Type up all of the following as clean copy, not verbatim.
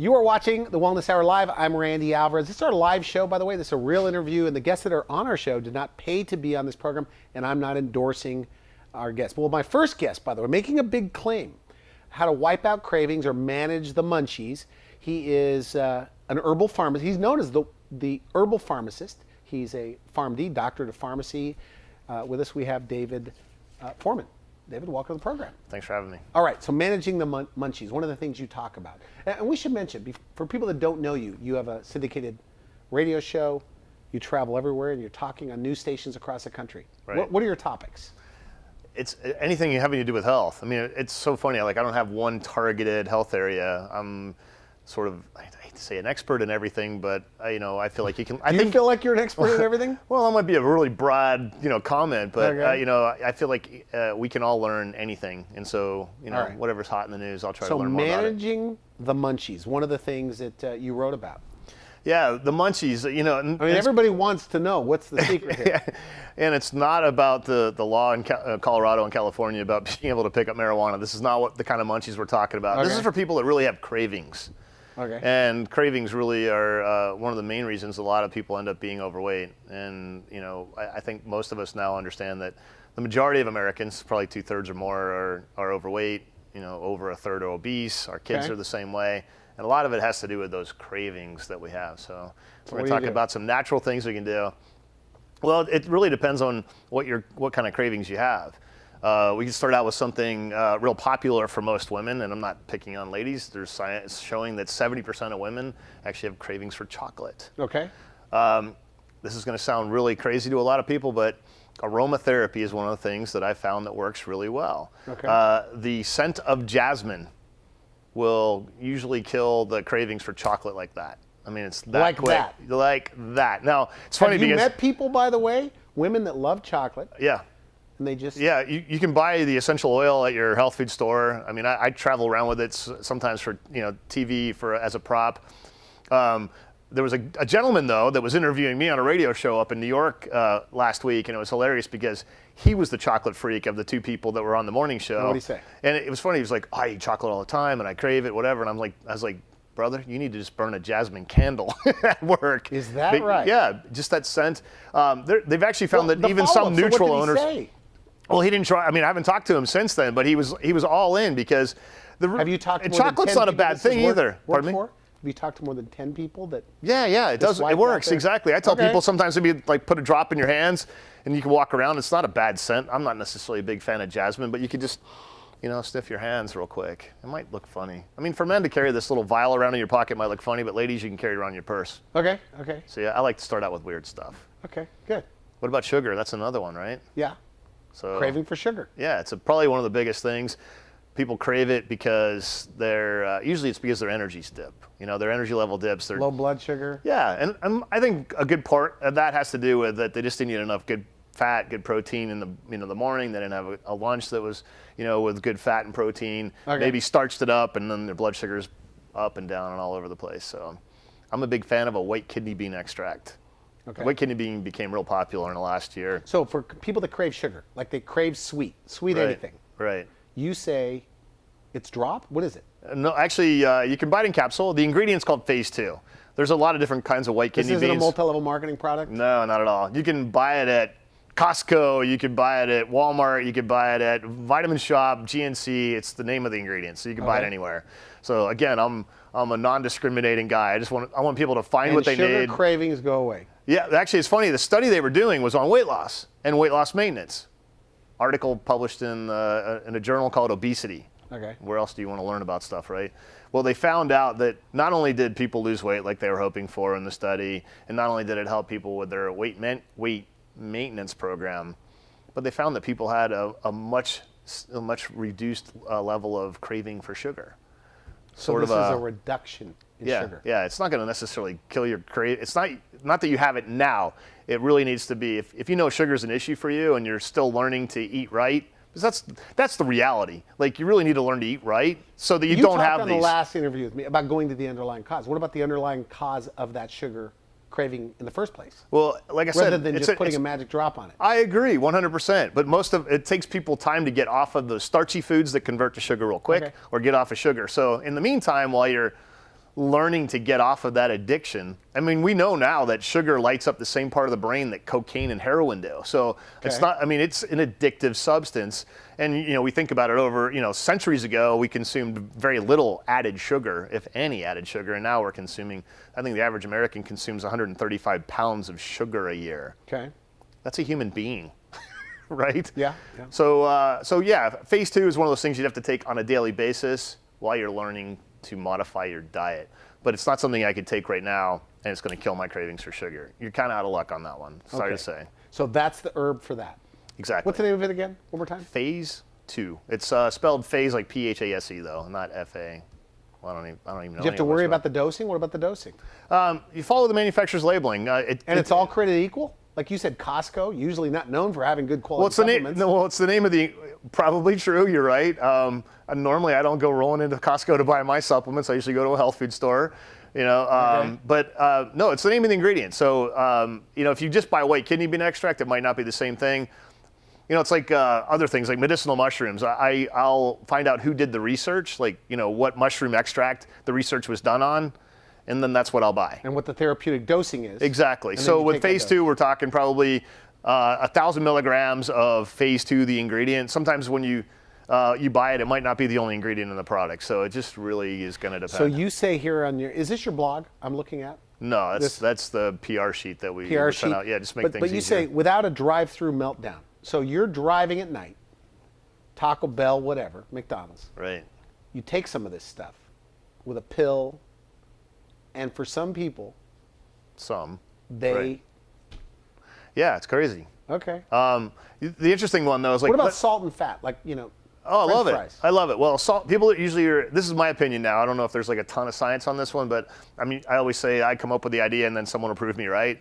You are watching the Wellness Hour Live. I'm Randy Alvarez. This is our live show, by the way. This is a real interview, and the guests that are on our show did not pay to be on this program, and I'm not endorsing our guests. Well, my first guest, by the way, making a big claim, how to wipe out cravings or manage the munchies. He is an herbal pharmacist. He's known as the herbal pharmacist. He's a PharmD, doctorate of pharmacy. With us, we have David Foreman. David, welcome to the program. Thanks for having me. All right, so managing the munchies, one of the things you talk about. And we should mention, for people that don't know you, you have a syndicated radio show, you travel everywhere, and you're talking on news stations across the country. Right. What are your topics? It's anything having to do with health. I mean, it's so funny. Like, I don't have one targeted health area. I'm sort of, I hate to say an expert in everything, but I feel like you can. Do you feel like you're an expert in everything? Well, that might be a really broad, comment, but okay. I feel like we can all learn anything, and so right. whatever's hot in the news, I'll try to learn So more about it. managing the munchies, one of the things that you wrote about. Yeah, the munchies. I mean, everybody wants to know what's the secret here. And it's not about the law in Colorado and California about being able to pick up marijuana. This is not what the kind of munchies we're talking about. Okay. This is for people that really have cravings. Okay. And cravings really are one of the main reasons a lot of people end up being overweight. And I think most of us now understand that the majority of Americans, probably 2/3 or more, are overweight. Over a third are obese. Our kids Okay. are the same way. And a lot of it has to do with those cravings that we have. So we're going to talk about some natural things we can do. Well, it really depends on what kind of cravings you have. We can start out with something real popular for most women, and I'm not picking on ladies. There's science showing that 70% of women actually have cravings for chocolate. Okay. This is going to sound really crazy to a lot of people, but aromatherapy is one of the things that I found that works really well. Okay. The scent of jasmine will usually kill the cravings for chocolate like that. I mean, it's that like quick. that. Like that. Now, it's funny Have because you met people, by the way, women that love chocolate, yeah. and they just Yeah, you can buy the essential oil at your health food store. I mean, I travel around with it sometimes for TV as a prop. There was a gentleman, though, that was interviewing me on a radio show up in New York last week, and it was hilarious because he was the chocolate freak of the two people that were on the morning show. And what'd he say? And it was funny. He was like, I eat chocolate all the time, and I crave it, whatever. And I was like, brother, you need to just burn a jasmine candle at work. Is that right? Yeah, just that scent. They've actually found that even some So neutral what did he owners. say? Well, he didn't try. I mean, I haven't talked to him since then, but he was all in because Have you talked to more chocolate's than 10 not a people bad this has thing either. worked Pardon me? for? Have you talked to more than 10 people that? Yeah, it does. wipe It works out there? exactly. I tell Okay. people sometimes maybe like put a drop in your hands, and you can walk around. It's not a bad scent. I'm not necessarily a big fan of jasmine, but you could just, sniff your hands real quick. It might look funny. I mean, for men to carry this little vial around in your pocket might look funny, but ladies, you can carry it around your purse. Okay. So yeah, I like to start out with weird stuff. Okay. Good. What about sugar? That's another one, right? Yeah. So Craving for sugar. Yeah, it's probably one of the biggest things. People crave it because usually it's because their energies dip. Their energy level dips. Low blood sugar. Yeah, and I think a good part of that has to do with that they just didn't eat enough good fat, good protein in the morning. They didn't have a lunch that was with good fat and protein. Okay. Maybe starched it up, and then their blood sugar's up and down and all over the place. So I'm a big fan of a white kidney bean extract. Okay. White kidney bean became real popular in the last year. So for people that crave sugar, like they crave sweet Right. anything, Right. you say it's drop? What is it? No, actually, you can buy it in capsule. The ingredient's called Phase 2. There's a lot of different kinds of white kidney This beans. isn't a multi-level marketing product? No, not at all. You can buy it at Costco. You can buy it at Walmart. You can buy it at Vitamin Shop, GNC. It's the name of the ingredient, so you can buy it anywhere. So again, I'm a non-discriminating guy. I want people to find what they need. And sugar cravings go away. Yeah, actually, it's funny. The study they were doing was on weight loss and weight loss maintenance. Article published in a journal called Obesity. Okay. Where else do you want to learn about stuff, right? Well, they found out that not only did people lose weight like they were hoping for in the study, and not only did it help people with their weight maintenance program, but they found that people had a much reduced level of craving for sugar. So this is a reduction in sugar. Yeah, it's not going to necessarily kill your crave. It's not that you have it now. It really needs to be, if you know sugar is an issue for you and you're still learning to eat right, because that's the reality. Like, you really need to learn to eat right so that you don't have these. You talked on the last interview with me about going to the underlying cause. What about the underlying cause of that sugar craving in the first place? Well, like I said, rather than just putting a magic drop on it. I agree 100%, but it takes people time to get off of those starchy foods that convert to sugar real quick, or get off of sugar. So in the meantime, while you're learning to get off of that addiction. I mean, we know now that sugar lights up the same part of the brain that cocaine and heroin do. So it's not, I mean, it's an addictive substance. And, you know, we think about it over, you know, centuries ago, we consumed very little added sugar, if any added sugar. And now we're consuming, I think the average American consumes 135 pounds of sugar a year. Okay. That's a human being. Right? Yeah. So yeah, phase 2 is one of those things you'd have to take on a daily basis while you're learning to modify your diet. But it's not something I could take right now, and it's going to kill my cravings for sugar. You're kind of out of luck on that one. Sorry to say. So that's the herb for that. Exactly. What's the name of it again? One more time. Phase 2. It's spelled phase like P-H-A-S-E though, not F-A. Well, I don't even know. Do you have to worry about the dosing? What about the dosing? You follow the manufacturer's labeling. It's all created equal? Like you said, Costco, usually not known for having good quality supplements. It's the name of the, probably true, you're right. Normally I don't go rolling into Costco to buy my supplements. I usually go to a health food store, you know. But no, it's the name of the ingredient. So, you know, if you just buy white kidney bean extract, it might not be the same thing. You know, it's like other things like medicinal mushrooms. I'll find out who did the research, like, you know, what mushroom extract the research was done on. And then that's what I'll buy. And what the therapeutic dosing is. Exactly. So with phase 2, we're talking probably 1,000 milligrams of phase 2, the ingredient. Sometimes when you buy it, it might not be the only ingredient in the product. So it just really is going to depend. So you say here on your, is this your blog I'm looking at? No, that's the PR sheet that we sent out. Yeah, just make things easier. But you say without a drive-through meltdown. So you're driving at night, Taco Bell, whatever, McDonald's. Right. You take some of this stuff with a pill. And for some people, right. Yeah, it's crazy. Okay. The interesting one though is like, what about salt and fat? Like, you know, oh, I love fries. I love it. Well, salt. People usually this is my opinion now. I don't know if there's like a ton of science on this one, but I mean, I always say I come up with the idea and then someone will prove me right.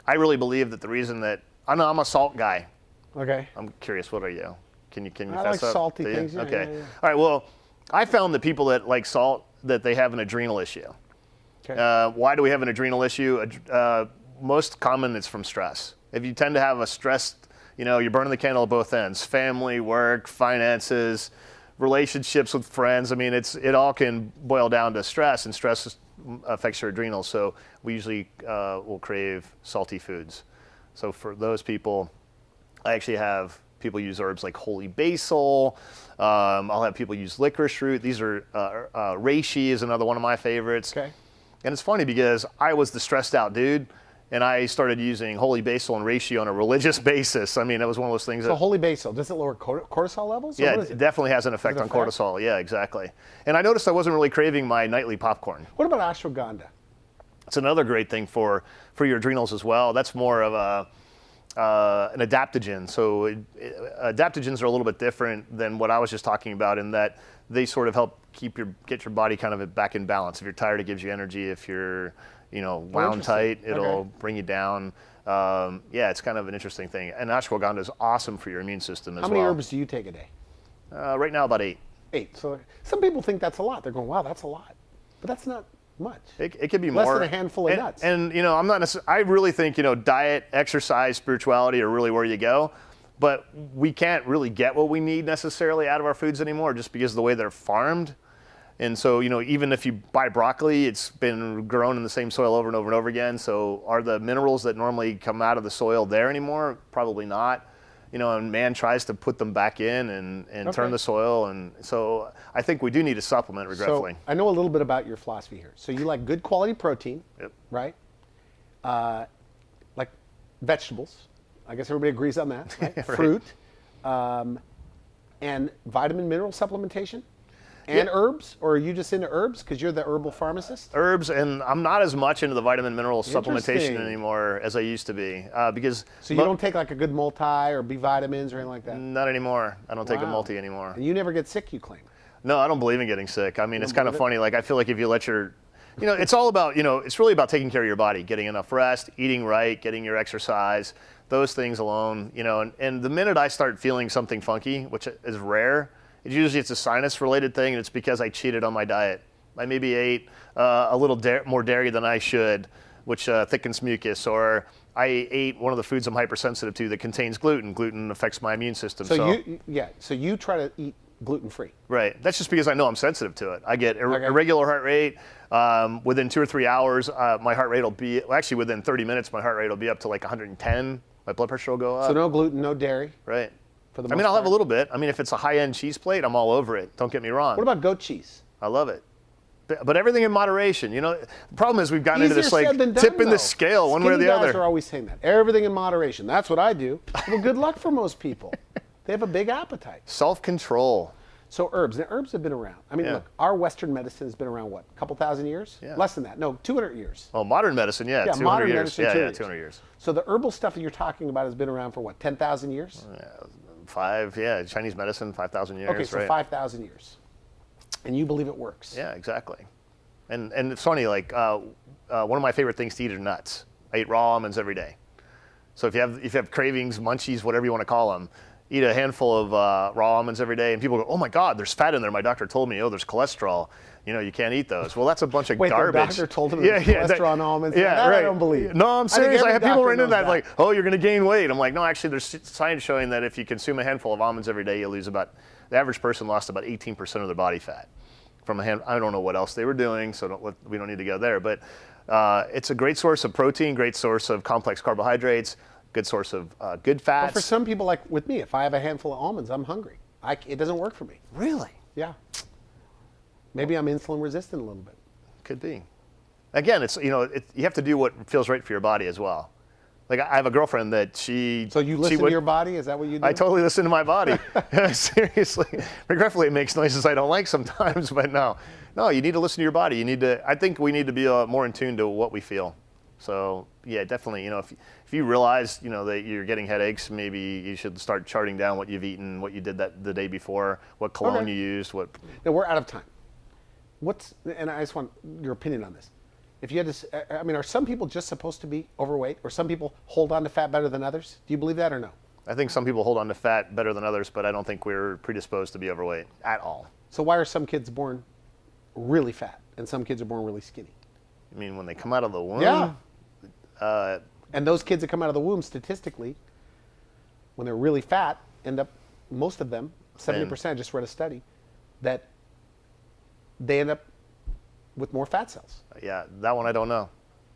I really believe that the reason that I'm a salt guy. Okay. I'm curious. What are you? Can you I like salty things. Yeah, okay. Yeah. All right. Well, I found that people that like salt that they have an adrenal issue. Okay. Why do we have an adrenal issue? Most common, it's from stress. If you tend to have a stressed, you know, you're burning the candle at both ends, family, work, finances, relationships with friends. I mean, it all can boil down to stress, and stress affects your adrenals. So we usually will crave salty foods. So for those people, I actually have people use herbs like holy basil. I'll have people use licorice root. These are reishi is another one of my favorites. Okay. And it's funny because I was the stressed out dude, and I started using holy basil and reishi on a religious basis. I mean, it was one of those things. So holy basil, does it lower cortisol levels? Yeah, it definitely has an effect on cortisol. Yeah, exactly. And I noticed I wasn't really craving my nightly popcorn. What about ashwagandha? It's another great thing for your adrenals as well. That's more of an adaptogen. So adaptogens are a little bit different than what I was just talking about in that they sort of help get your body kind of back in balance. If you're tired, it gives you energy. If you're, you know, wound tight, it'll bring you down. Yeah, it's kind of an interesting thing. And ashwagandha is awesome for your immune system as well. How many herbs do you take a day? Right now, about 8. 8. So some people think that's a lot. They're going, wow, that's a lot. But that's not much. It could be more. Less than a handful of nuts. And you know, I really think, you know, diet, exercise, spirituality are really where you go. But we can't really get what we need necessarily out of our foods anymore just because of the way they're farmed. And so, you know, even if you buy broccoli, it's been grown in the same soil over and over and over again. So are the minerals that normally come out of the soil there anymore? Probably not. You know, and man tries to put them back in and turn the soil. And so I think we do need a supplement, regretfully. So I know a little bit about your philosophy here. So you like good quality protein, right? Like vegetables. I guess everybody agrees on that, right? Right. Fruit, and vitamin mineral supplementation, and herbs? Or are you just into herbs because you're the herbal pharmacist? Herbs, and I'm not as much into the vitamin mineral supplementation anymore as I used to be. Because so you don't take like a good multi or B vitamins or anything like that? Not anymore. I don't take a multi anymore. And you never get sick, you claim? No, I don't believe in getting sick. I mean, it's kind of funny. Like, I feel like if you let your, you know, it's all about, you know, it's really about taking care of your body, getting enough rest, eating right, getting your exercise, those things alone, you know, and the minute I start feeling something funky, which is rare, it's a sinus related thing, and it's because I cheated on my diet. I maybe ate a little more dairy than I should, which thickens mucus, or I ate one of the foods I'm hypersensitive to that contains gluten. Gluten affects my immune system. So you try to eat gluten-free. Right. That's just because I know I'm sensitive to it. I get irregular heart rate. Within 2 or 3 hours, my heart rate will be, well, actually within 30 minutes, my heart rate will be up to like 110. My blood pressure will go up. So no gluten, no dairy. Right. For the I mean, I'll have a little bit. I mean, if it's a high-end cheese plate, I'm all over it. Don't get me wrong. What about goat cheese? I love it. But everything in moderation. You know, the problem is we've gotten into this like tip tipping the scale one way or the other. Guys are always saying that. Everything in moderation. That's what I do. Well, good luck for most people. They have a big appetite. Self-control. So herbs. Now, herbs have been around. I mean, look, our Western medicine has been around, what, a couple thousand years? Yeah. Less than that. No, 200 years. Oh, modern medicine, yeah, 200 modern years. Medicine, yeah, 200 yeah, years. 200 years. So the herbal stuff that you're talking about has been around for, what, 10,000 years? Chinese medicine, 5,000 years. Okay, so right? 5,000 years. And you believe it works. Yeah, exactly. And it's funny, like one of my favorite things to eat are nuts. I eat raw almonds every day. So if you have cravings, munchies, whatever you want to call them, eat a handful of raw almonds every day, and people go, "Oh my God, there's fat in there." My doctor told me, "Oh, there's cholesterol. You know, you can't eat those." Well, that's a bunch of garbage. Wait, the doctor told him there's cholesterol in almonds? Yeah, that right. I don't believe. No, I'm serious. I have people written in that, like, "Oh, you're going to gain weight." I'm like, no, actually, there's science showing that if you consume a handful of almonds every day, you lose the average person lost about 18% of their body fat from I don't know what else they were doing, so we don't need to go there. But it's a great source of protein, great source of complex carbohydrates, good source of good fats. But for some people, like with me, if I have a handful of almonds, I'm hungry. It doesn't work for me. Really? Yeah. Maybe I'm insulin resistant a little bit. Could be. Again, you have to do what feels right for your body as well. Like I have a girlfriend that she. So you listen to your body? Is that what you do? I totally listen to my body. Seriously. Regretfully, it makes noises I don't like sometimes, but no, you need to listen to your body. I think we need to be more in tune to what we feel. So yeah, definitely. If you realize that you're getting headaches, maybe you should start charting down what you've eaten, what you did the day before, what cologne you used, what. Now we're out of time. And I just want your opinion on this. If you had to, I mean, are some people just supposed to be overweight, or some people hold on to fat better than others? Do you believe that or no? I think some people hold on to fat better than others, but I don't think we're predisposed to be overweight at all. So why are some kids born really fat and some kids are born really skinny? I mean, when they come out of the womb? Yeah. And those kids that come out of the womb, statistically, when they're really fat, end up, most of them, 70%, I just read a study, that they end up with more fat cells. Yeah, that one I don't know.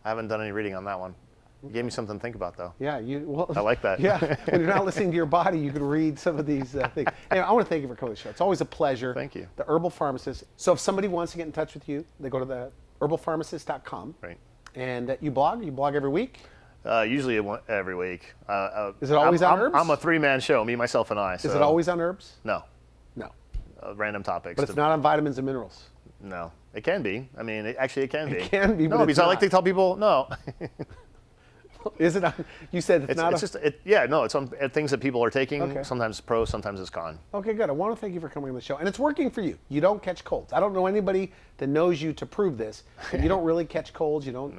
I haven't done any reading on that one. You gave me something to think about, though. Yeah, I like that. Yeah, when you're not listening to your body, you can read some of these things. Anyway, I want to thank you for coming to the show. It's always a pleasure. Thank you. The Herbal Pharmacist. So if somebody wants to get in touch with you, they go to the herbalpharmacist.com. Right. And you blog? You blog every week? Usually every week. Is it always on herbs? I'm a three-man show, me, myself, and I. So. Is it always on herbs? No. No. Random topics. But it's not on vitamins and minerals? No. It can be. I mean, actually, it can be. It can be, but no, because I like to tell people, no. Is it on? You said it's not. It's on things that people are taking. Okay. Sometimes it's pro, sometimes it's con. Okay, good. I want to thank you for coming on the show. And it's working for you. You don't catch colds. I don't know anybody that knows you to prove this. You don't really catch colds. You don't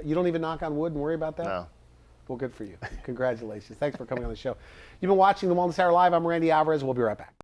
you don't even knock on wood and worry about that? No. Well, good for you. Congratulations. Thanks for coming on the show. You've been watching The Wellness Hour Live. I'm Randy Alvarez. We'll be right back.